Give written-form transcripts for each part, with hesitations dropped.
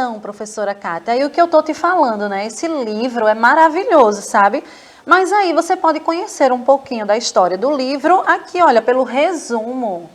Então, professora Kátia, aí o que eu tô te falando, né? Esse livro é maravilhoso, sabe? Mas aí você pode conhecer um pouquinho da história do livro aqui, olha, pelo resumo.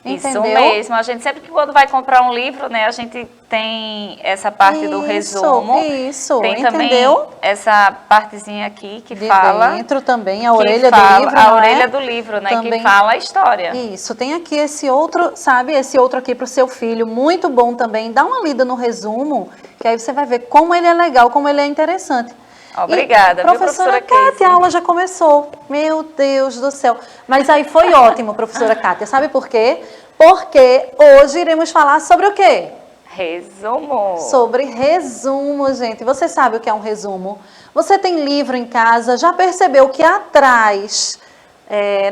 Isso Entendeu? mesmo, a gente sempre que quando vai comprar um livro, né, a gente tem essa parte do resumo. Isso, Tem também entendeu? essa partezinha aqui que De fala, dentro também, a orelha do livro, a não orelha é? do livro, né, que Também, fala a história. isso, tem aqui esse outro, sabe, esse outro aqui para o seu filho, muito bom também. Dá uma lida no resumo, que aí você vai ver como ele é legal, como ele é interessante. Obrigada, viu, professora Kátia, Casey? a aula já começou. Meu Deus do céu. Mas aí foi ótimo, professora Kátia. Sabe por quê? Porque hoje iremos falar sobre o quê? Resumo. Sobre resumo, gente. Você sabe o que é um resumo? Você tem livro em casa, já percebeu que atrás,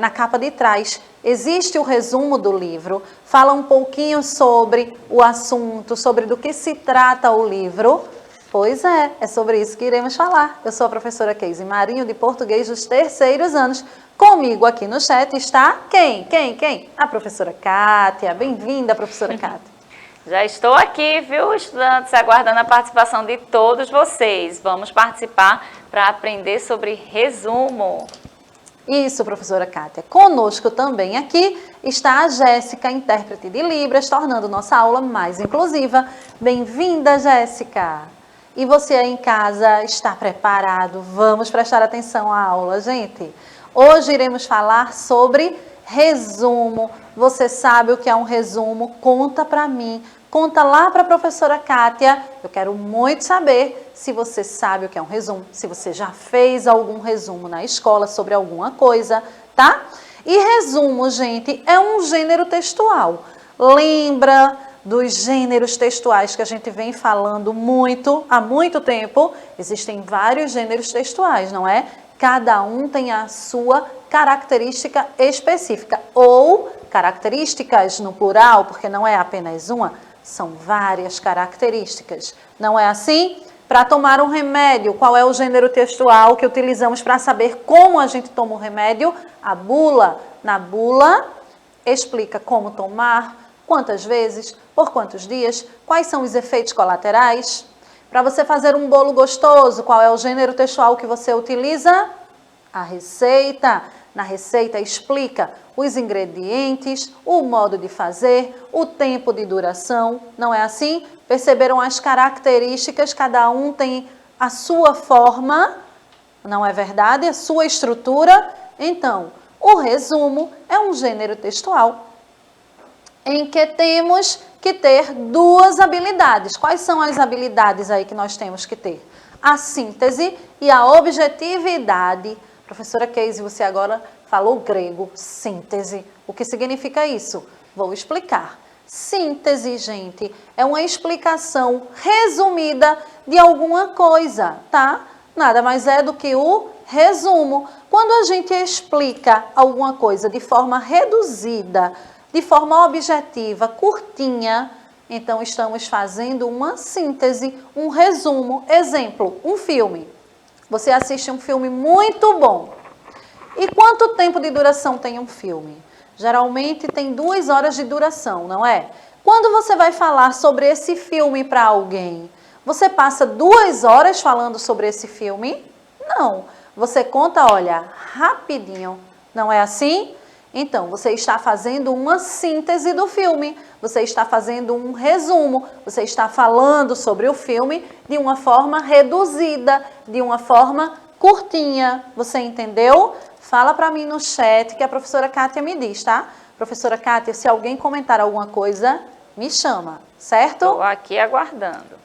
na capa de trás, existe o resumo do livro? Fala um pouquinho sobre o assunto, sobre do que se trata o livro. Pois é sobre isso que iremos falar. Eu sou a professora Casey Marinho, de Português dos terceiros anos. Comigo aqui no chat está quem? A professora Kátia. Bem-vinda, professora Kátia. Já estou aqui, viu, estudantes, aguardando a participação de todos vocês. Vamos participar para aprender sobre resumo. Isso, professora Kátia. Conosco também aqui está a Jéssica, intérprete de Libras, tornando nossa aula mais inclusiva. Bem-vinda, Jéssica! E você aí em casa está preparado? Vamos prestar atenção à aula, gente. Hoje iremos falar sobre resumo. Você sabe o que é um resumo? Conta para mim. Conta lá para a professora Kátia. Eu quero muito saber se você sabe o que é um resumo, se você já fez algum resumo na escola sobre alguma coisa, tá? E resumo, gente, é um gênero textual. Lembra dos gêneros textuais que a gente vem falando há muito tempo? Existem vários gêneros textuais, não é? Cada um tem a sua característica específica, ou características no plural, porque não é apenas uma, são várias características. Não é assim? Para tomar um remédio, qual é o gênero textual que utilizamos para saber como a gente toma o remédio? A bula. Na bula, explica como tomar, quantas vezes, por quantos dias, quais são os efeitos colaterais. Para você fazer um bolo gostoso, qual é o gênero textual que você utiliza? A receita. Na receita explica os ingredientes, o modo de fazer, o tempo de duração, não é assim? Perceberam as características, cada um tem a sua forma, não é verdade? A sua estrutura. Então, o resumo é um gênero textual em que temos que ter duas habilidades. Quais são as habilidades aí que nós temos que ter? A síntese e a objetividade. Professora Casey, você agora falou grego, síntese. O que significa isso? Vou explicar. Síntese, gente, é uma explicação resumida de alguma coisa, tá? Nada mais é do que o resumo. Quando a gente explica alguma coisa de forma reduzida, de forma objetiva, curtinha, então estamos fazendo uma síntese, um resumo. Exemplo, um filme. Você assiste um filme muito bom. E quanto tempo de duração tem um filme? Geralmente tem 2 horas de duração, não é? Quando você vai falar sobre esse filme para alguém, você passa 2 horas falando sobre esse filme? Não. Você conta, olha, rapidinho. Não é assim? Então, você está fazendo uma síntese do filme, você está fazendo um resumo, você está falando sobre o filme de uma forma reduzida, de uma forma curtinha. Você entendeu? Fala para mim no chat que a professora Kátia me diz, tá? Professora Kátia, se alguém comentar alguma coisa, me chama, certo? Estou aqui aguardando.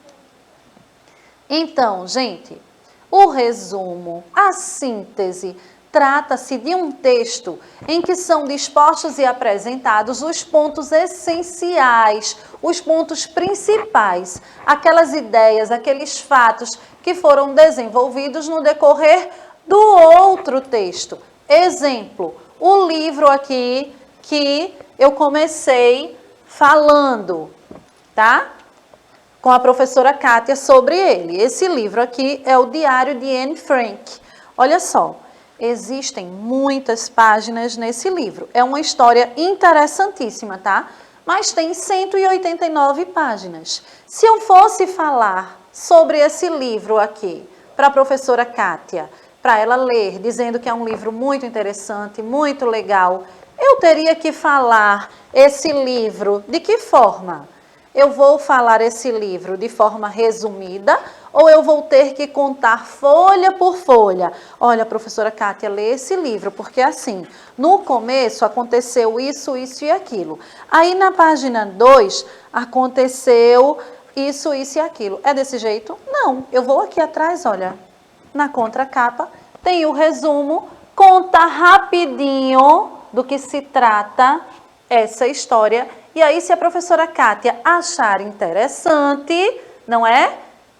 Então, gente, o resumo, a síntese, trata-se de um texto em que são dispostos e apresentados os pontos essenciais, os pontos principais, aquelas ideias, aqueles fatos que foram desenvolvidos no decorrer do outro texto. Exemplo, o livro aqui que eu comecei falando, tá? Com a professora Kátia sobre ele. Esse livro aqui é o Diário de Anne Frank. Olha só. Existem muitas páginas nesse livro. É uma história interessantíssima, tá? mas tem 189 páginas. Se eu fosse falar sobre esse livro aqui para a professora Kátia, para ela ler, dizendo que é um livro muito interessante, muito legal, eu teria que falar esse livro de que forma? Eu vou falar esse livro de forma resumida ou eu vou ter que contar folha por folha? Olha, professora Kátia, lê esse livro, porque assim, no começo aconteceu isso, isso e aquilo. Aí na página 2 aconteceu isso, isso e aquilo. É desse jeito? Não, eu vou aqui atrás, olha, na contracapa, tem o resumo, conta rapidinho do que se trata essa história. E aí, se a professora Kátia achar interessante, não é?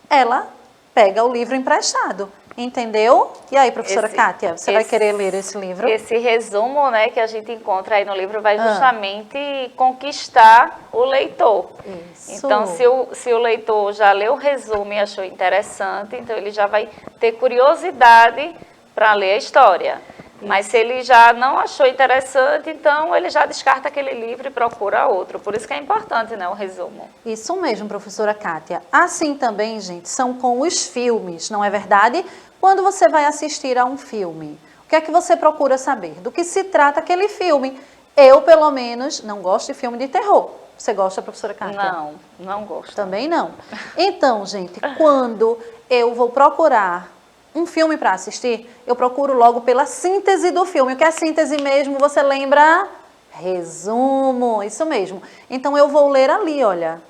Ela pega o livro emprestado, entendeu? E aí, professora Kátia, você vai querer ler esse livro? Esse resumo, né, que a gente encontra aí no livro vai justamente conquistar o leitor. Isso. Então, se o leitor já leu o resumo e achou interessante, então ele já vai ter curiosidade para ler a história. Mas se ele já não achou interessante, então ele já descarta aquele livro e procura outro. Por isso que é importante, né, o resumo. Isso mesmo, professora Kátia. Assim também, gente, são com os filmes, não é verdade? Quando você vai assistir a um filme, o que é que você procura saber? Do que se trata aquele filme? Eu, pelo menos, não gosto de filme de terror. Você gosta, professora Kátia? Não, não gosto. Também não. Então, gente, quando eu vou procurar um filme para assistir, eu procuro logo pela síntese do filme. O que é síntese mesmo? Você lembra? Resumo, isso mesmo. Então eu vou ler ali, olha,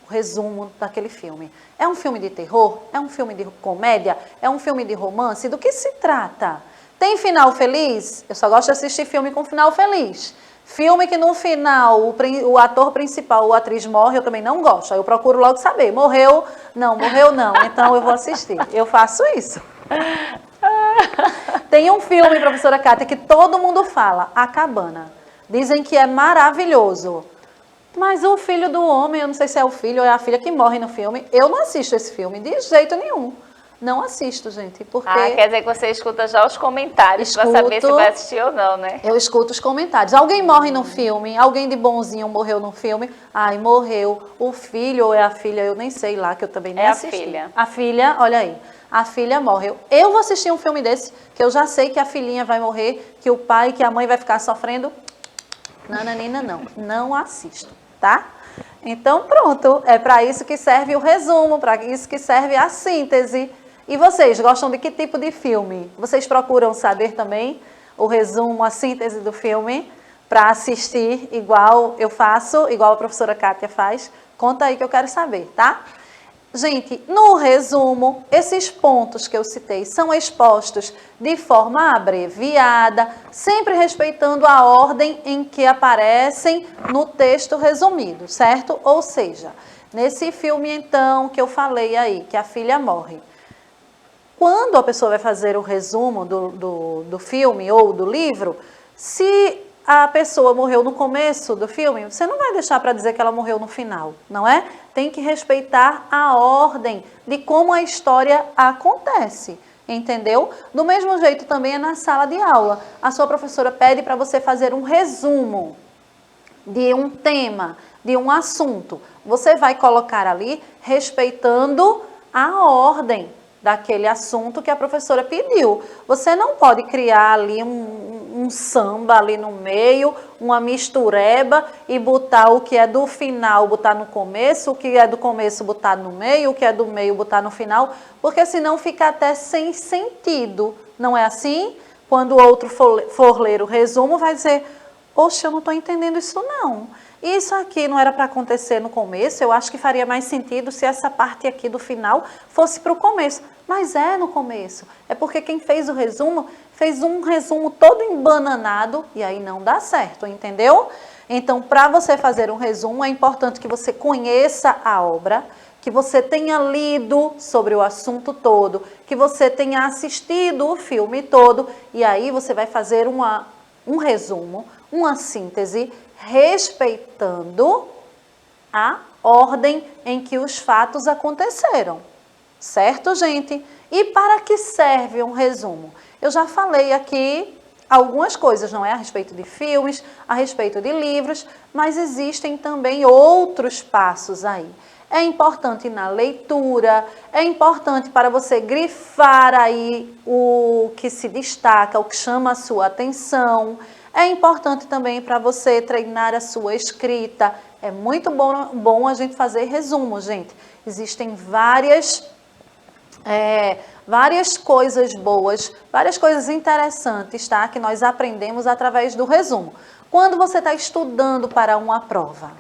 o resumo daquele filme. É um filme de terror? É um filme de comédia? É um filme de romance? Do que se trata? Tem final feliz? Eu só gosto de assistir filme com final feliz. Filme que no final o ator principal ou a atriz morre, eu também não gosto. Aí eu procuro logo saber, morreu? Não, morreu não. Então eu vou assistir. Eu faço isso. Tem um filme, professora Kátia, que todo mundo fala, A Cabana. Dizem que é maravilhoso. Mas o filho do homem, eu não sei se é o filho ou é a filha que morre no filme, eu não assisto esse filme de jeito nenhum. Não assisto, gente, porque... Ah, quer dizer que você escuta já os comentários para saber se vai assistir ou não, né? Eu escuto os comentários. Alguém morre no filme, alguém de bonzinho morreu no filme. Ai, morreu. O filho ou é a filha, eu nem sei lá, que eu também nem assisti. É a filha. A filha, olha aí, a filha morre. Eu vou assistir um filme desse, que eu já sei que a filhinha vai morrer, que o pai, que a mãe vai ficar sofrendo. Nananina, não. Não assisto, tá? Então, pronto. É para isso que serve o resumo, para isso que serve a síntese. E vocês, gostam de que tipo de filme? Vocês procuram saber também o resumo, a síntese do filme, para assistir igual eu faço, igual a professora Kátia faz? Conta aí que eu quero saber, tá? Gente, no resumo, esses pontos que eu citei são expostos de forma abreviada, sempre respeitando a ordem em que aparecem no texto resumido, certo? Ou seja, nesse filme, então, que eu falei aí, que a filha morre. Quando a pessoa vai fazer o resumo do filme ou do livro, se a pessoa morreu no começo do filme, você não vai deixar para dizer que ela morreu no final, não é? Tem que respeitar a ordem de como a história acontece, entendeu? Do mesmo jeito também é na sala de aula. A sua professora pede para você fazer um resumo de um tema, de um assunto. Você vai colocar ali respeitando a ordem daquele assunto que a professora pediu. Você não pode criar ali um samba ali no meio, uma mistureba e botar o que é do final, botar no começo, o que é do começo, botar no meio, o que é do meio, botar no final, porque senão fica até sem sentido. Não é assim? Quando o outro for ler o resumo, vai dizer, oxe, eu não estou entendendo isso não. Isso aqui não era para acontecer no começo, eu acho que faria mais sentido se essa parte aqui do final fosse para o começo. Mas é no começo, é porque quem fez o resumo, fez um resumo todo embananado e aí não dá certo, entendeu? Então, para você fazer um resumo, é importante que você conheça a obra, que você tenha lido sobre o assunto todo, que você tenha assistido o filme todo e aí você vai fazer um resumo, uma síntese, respeitando a ordem em que os fatos aconteceram. Certo, gente? E para que serve um resumo? Eu já falei aqui algumas coisas, não é? A respeito de filmes, a respeito de livros, mas existem também outros passos aí. É importante na leitura, é importante para você grifar aí o que se destaca, o que chama a sua atenção. É importante também para você treinar a sua escrita. É muito bom a gente fazer resumo, gente. Existem várias coisas boas, várias coisas interessantes, tá? Que nós aprendemos através do resumo. Quando você está estudando para uma prova,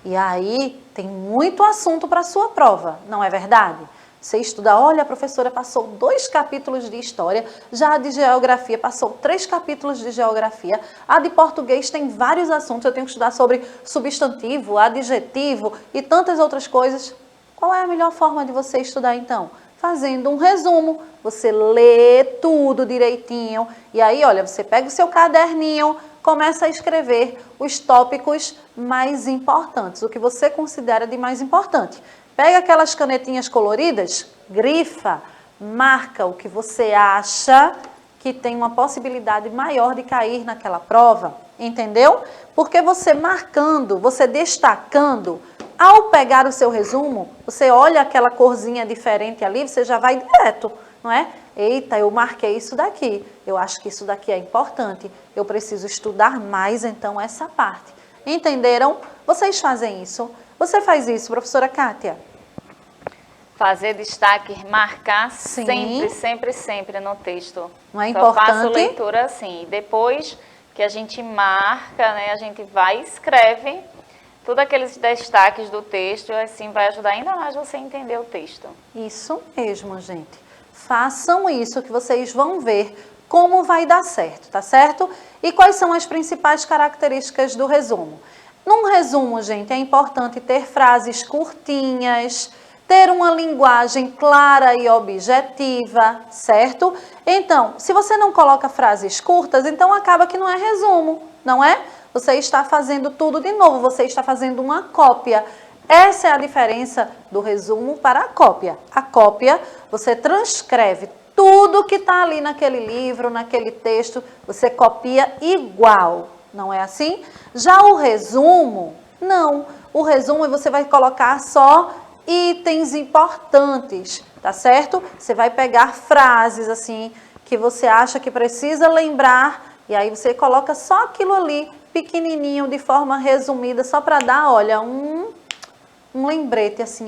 e aí tem muito assunto para a sua prova, não é verdade? Você estuda, olha, a professora passou 2 capítulos de história, já a de geografia passou 3 capítulos de geografia, a de português tem vários assuntos, eu tenho que estudar sobre substantivo, adjetivo e tantas outras coisas. Qual é a melhor forma de você estudar então? Fazendo um resumo, você lê tudo direitinho e aí, olha, você pega o seu caderninho, começa a escrever os tópicos mais importantes, o que você considera de mais importante. Pega aquelas canetinhas coloridas, grifa, marca o que você acha que tem uma possibilidade maior de cair naquela prova, entendeu? Porque você marcando, você destacando, ao pegar o seu resumo, você olha aquela corzinha diferente ali, você já vai direto, não é? Eita, eu marquei isso daqui, eu acho que isso daqui é importante, eu preciso estudar mais então essa parte. Entenderam? Vocês fazem isso? Você faz isso, professora Kátia? Fazer destaque, marcar Sim. sempre no texto. Não é Só importante? faço leitura assim. Depois que a gente marca, né, a gente vai e escreve todos aqueles destaques do texto, e assim vai ajudar ainda mais você a entender o texto. Isso mesmo, gente. Façam isso que vocês vão ver como vai dar certo, tá certo? E quais são as principais características do resumo? Num resumo, gente, é importante ter frases curtinhas, ter uma linguagem clara e objetiva, certo? Então, se você não coloca frases curtas, então acaba que não é resumo, não é? Você está fazendo tudo de novo, você está fazendo uma cópia. Essa é a diferença do resumo para a cópia. A cópia, você transcreve tudo que está ali naquele livro, naquele texto, você copia igual, não é assim? Já o resumo, não. O resumo você vai colocar só itens importantes, tá certo? Você vai pegar frases assim que você acha que precisa lembrar e aí você coloca só aquilo ali pequenininho de forma resumida só para dar, olha, um lembrete assim,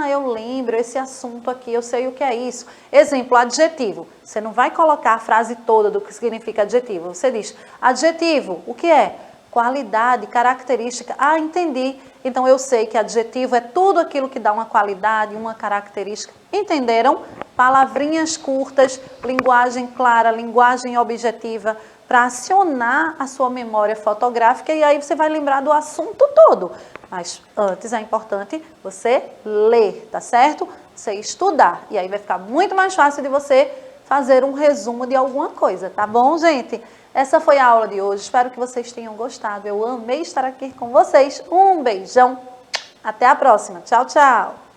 eu lembro esse assunto aqui, eu sei o que é isso. Exemplo, adjetivo. Você não vai colocar a frase toda do que significa adjetivo. Você diz, adjetivo, o que é? Qualidade, característica. Entendi. Então eu sei que adjetivo é tudo aquilo que dá uma qualidade, uma característica. Entenderam? Palavrinhas curtas, linguagem clara, linguagem objetiva, para acionar a sua memória fotográfica e aí você vai lembrar do assunto todo. Mas antes é importante você ler, tá certo? Você estudar. E aí vai ficar muito mais fácil de você fazer um resumo de alguma coisa, tá bom, gente? Essa foi a aula de hoje. Espero que vocês tenham gostado. Eu amei estar aqui com vocês. Um beijão. Até a próxima. Tchau, tchau.